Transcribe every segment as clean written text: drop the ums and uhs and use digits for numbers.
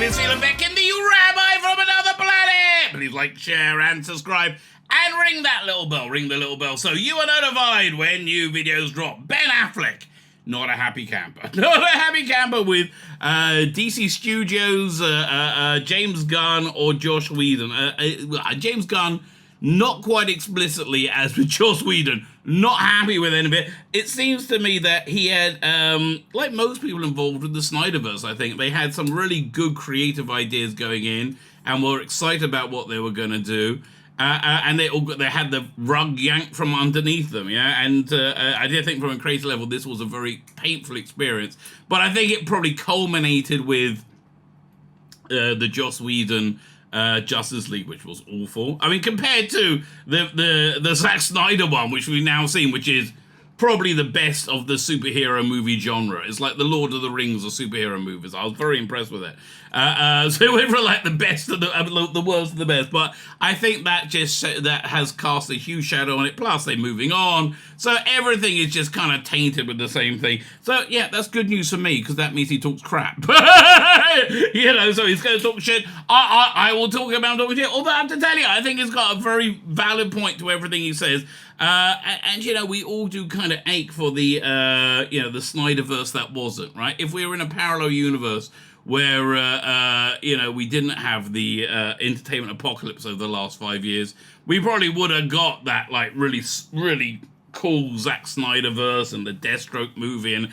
name is Tzvi Lebetkin, the Rabbi from another planet. Please like, share, and subscribe. And ring that little bell, ring the little bell, so you are notified when new videos drop. Ben Affleck, not a happy camper. Not a happy camper with DC Studios, James Gunn, or Joss Whedon. James Gunn, not quite explicitly as with Joss Whedon, not happy with any of it. It seems to me that he had, like most people involved with the Snyderverse, I think, they had some really good creative ideas going in and were excited about what they were going to do. And they had the rug yanked from underneath them, yeah. And I did think from a creative level, this was a very painful experience. But I think it probably culminated with the Joss Whedon Justice League, which was awful. I mean, compared to the Zack Snyder one, which we've now seen, which is probably the best of the superhero movie genre. It's like the Lord of the Rings of superhero movies. I was very impressed with it. So it went from like the best of the worst of the best. But I think that that has cast a huge shadow on it. Plus, they're moving on, so everything is just kind of tainted with the same thing. So yeah, that's good news for me because that means he talks crap. You know, so he's going to talk shit. I will talk about talking shit. Although I have to tell you, I think he's got a very valid point to everything he says. And you know, we all do kind of ache for the you know, the Snyderverse that wasn't, right? If we were in a parallel universe where you know, we didn't have the entertainment apocalypse over the last 5 years, we probably would have got that like really cool Zack Snyderverse and the Deathstroke movie, and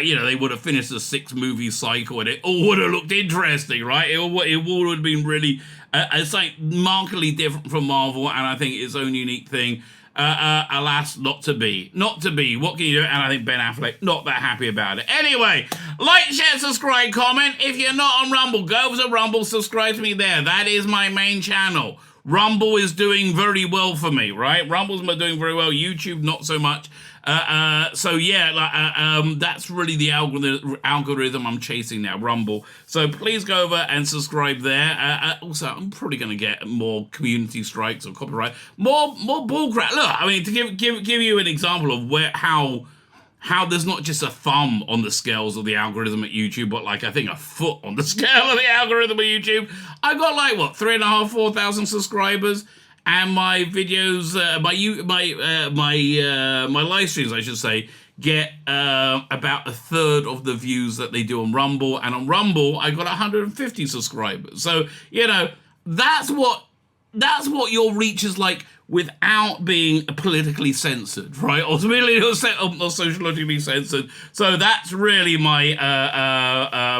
you know, they would have finished the 6-movie cycle, and it all would have looked interesting, right? It all would have been really it's like markedly different from Marvel, and I think its own unique thing. Alas, not to be. Not to be. What can you do? And I think Ben Affleck, not that happy about it. Anyway, like, share, subscribe, comment. If you're not on Rumble, go over to Rumble, subscribe to me there. That is my main channel. Rumble is doing very well for me, right? Rumble's doing very well. YouTube, not so much. So yeah, like, that's really the algorithm I'm chasing now, Rumble. So please go over and subscribe there. Also, I'm probably going to get more community strikes or copyright, more bullcrap. Look, I mean, to give you an example of how there's not just a thumb on the scales of the algorithm at YouTube, but like I think a foot on the scale of the algorithm at YouTube. I got like what, 3,500, 4,000 subscribers. And my videos, my live streams, I should say, get about a third of the views that they do on Rumble. And on Rumble, I got 150 subscribers. So, you know, that's what your reach is like without being politically censored, right? Ultimately, or sociologically censored. So that's really my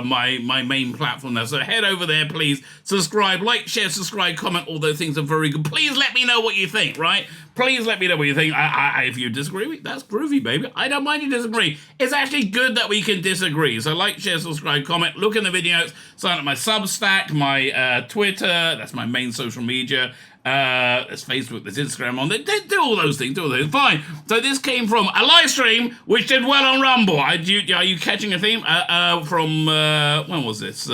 my main platform there. So head over there, please. Subscribe, like, share, subscribe, comment. All those things are very good. Please let me know what you think, right? Please let me know what you think. If you disagree with me, that's groovy, baby. I don't mind you disagree. It's actually good that we can disagree. So like, share, subscribe, comment. Look in the videos. Sign up my Substack, my Twitter. That's my main social media. There's Facebook, there's Instagram on there. Do all those things, Fine. So this came from a live stream which did well on Rumble. Are you catching a theme? From when was this?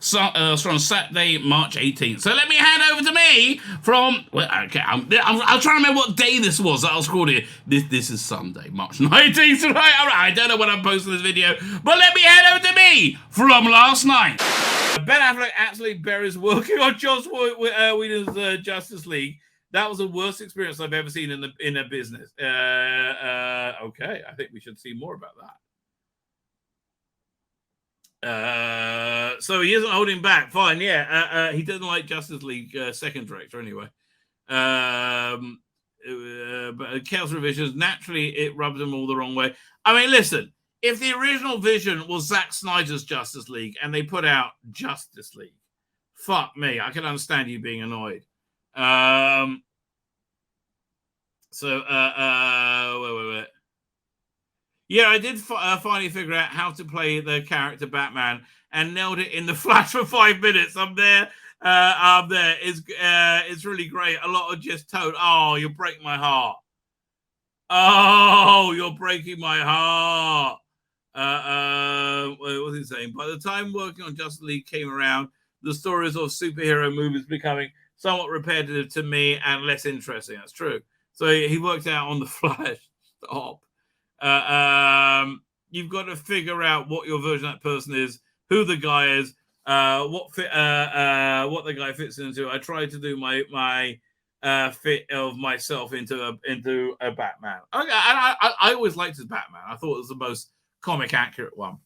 From Saturday, March 18th. So let me hand over to me from. Well, okay, I'm trying to remember what day this was that I was called here. This is Sunday, March 19th. Right? All right. I don't know when I'm posting this video, but let me hand over to me from last night. Ben Affleck absolutely buries working on Joss Whedon's Justice League. That was the worst experience I've ever seen in a business. Okay, I think we should see more about that. So he isn't holding back. Fine, yeah. He doesn't like Justice League second director anyway. But chaos revisions, naturally, it rubs him all the wrong way. I mean, listen. If the original vision was Zack Snyder's Justice League and they put out Justice League, fuck me, I can understand you being annoyed. Wait. Yeah, I did finally figure out how to play the character Batman and nailed it in the flash for 5 minutes. I'm there. It's really great. A lot of just tone. Oh, you'll break my heart. Oh, you're breaking my heart. What was he saying? By the time working on Justice League came around, the stories of superhero movies becoming somewhat repetitive to me and less interesting. That's true. So he worked out on the flash. Stop. You've got to figure out what your version of that person is, who the guy is, what the guy fits into. I tried to do my fit of myself into a Batman. Okay, and I always liked his Batman. I thought it was the most comic accurate one.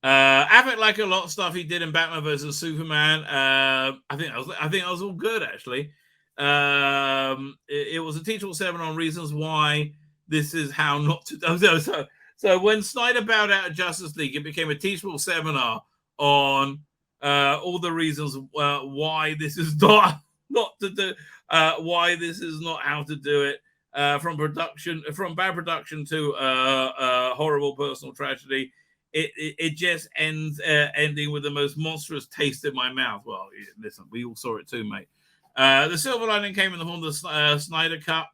Affleck, like a lot of stuff he did in Batman versus Superman. I think that was all good actually. It was a teachable seminar on reasons why this is how not to do. So when Snyder bowed out of Justice League, it became a teachable seminar on all the reasons why this is not to do, why this is not how to do it. From bad production to horrible personal tragedy. It just ends ending with the most monstrous taste in my mouth. Well, listen, we all saw it too, mate. The silver lining came in the form of the Snyder Cut.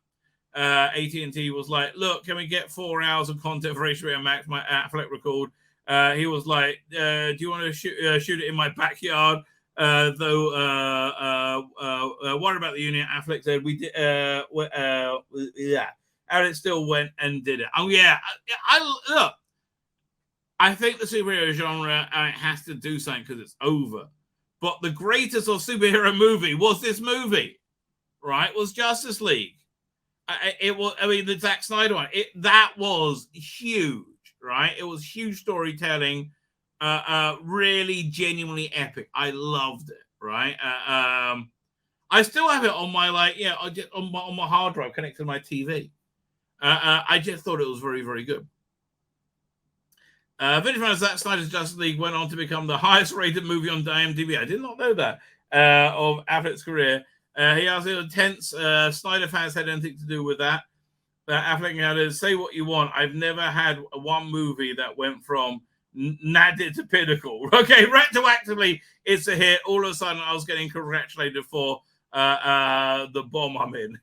AT&T was like, look, can we get 4 hours of content for HBO Max? My Affleck record. He was like, do you want to shoot it in my backyard? Worried about the union. Affleck said, we did, yeah. And it still went and did it. Oh, yeah. Look. I think the superhero genre has to do something because it's over. But the greatest of superhero movie was this movie, right? Was Justice League. It was. I mean, the Zack Snyder one. That was huge, right? It was huge storytelling, really genuinely epic. I loved it, right? I still have it on my on my hard drive connected to my TV. I just thought it was very, very good. Vintage fan of Zack Snyder's Justice League went on to become the highest rated movie on IMDb. I did not know that of Affleck's career. He has intense. Snyder fans had anything to do with that. Affleck had to say what you want. I've never had one movie that went from nadir to pinnacle. Okay, retroactively, it's a hit. All of a sudden, I was getting congratulated for the bomb I'm in.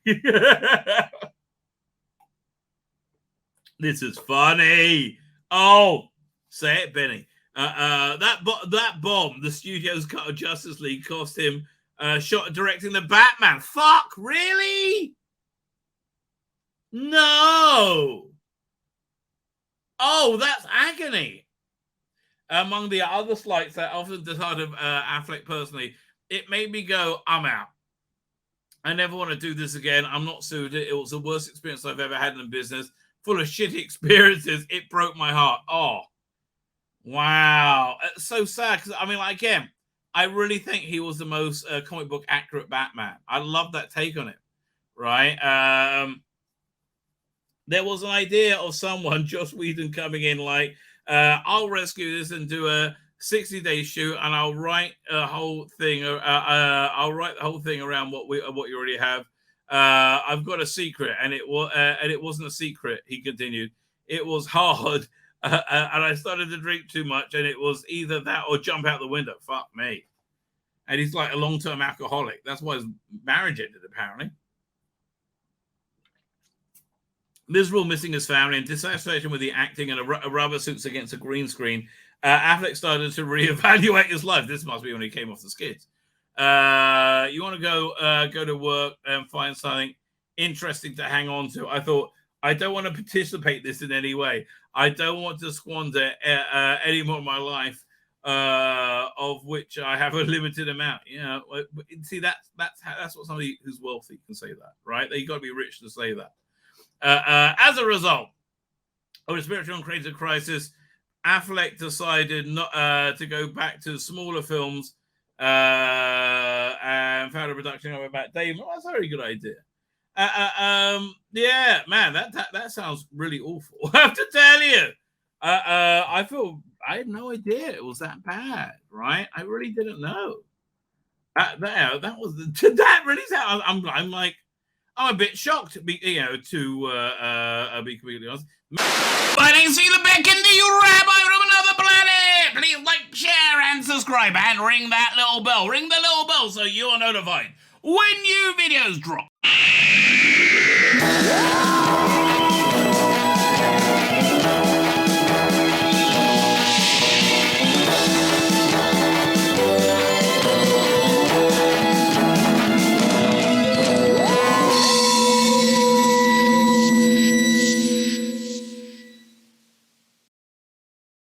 This is funny. Oh. Say it, Benny. That bomb, the studio's cut of Justice League, cost him shot directing the Batman. Fuck, really? No. Oh, that's agony. Among the other slights that often disheartened Affleck personally, it made me go, I'm out. I never want to do this again. I'm not suited. It was the worst experience I've ever had in the business. Full of shitty experiences. It broke my heart. Oh. Wow, it's so sad because I mean, like, again, I really think he was the most comic book accurate Batman. I love that take on it, right? There was an idea of someone, Joss Whedon, coming in like, I'll rescue this and do a 60-day shoot, and I'll write a whole thing. I'll write the whole thing around what you already have. I've got a secret, and it wasn't a secret. He continued. It was hard. And I started to drink too much, and it was either that or jump out the window. Fuck me. And he's like a long-term alcoholic. That's why his marriage ended, apparently. Miserable, missing his family, and dissatisfaction with the acting and a rubber suits against a green screen, Affleck started to reevaluate his life. This must be when he came off the skids. You want to go to work and find something interesting to hang on to. I thought, I don't want to participate this in any way. I don't want to squander any more of my life, of which I have a limited amount. You know, see, that's what somebody who's wealthy can say that, right? You got to be rich to say that. As a result of a spiritual and creative crisis, Affleck decided not to go back to smaller films and found a production of Matt Damon. Well, that's a very good idea. Yeah, man, that sounds really awful. I have to tell you, I had no idea it was that bad, right? I really didn't know. That really sounds. I'm like, I'm a bit shocked, to be completely honest. My name's Tzvi Lebetkin, the Rabbi from another planet. Please like, share, and subscribe, and ring that little bell. Ring the little bell so you are notified when new videos drop.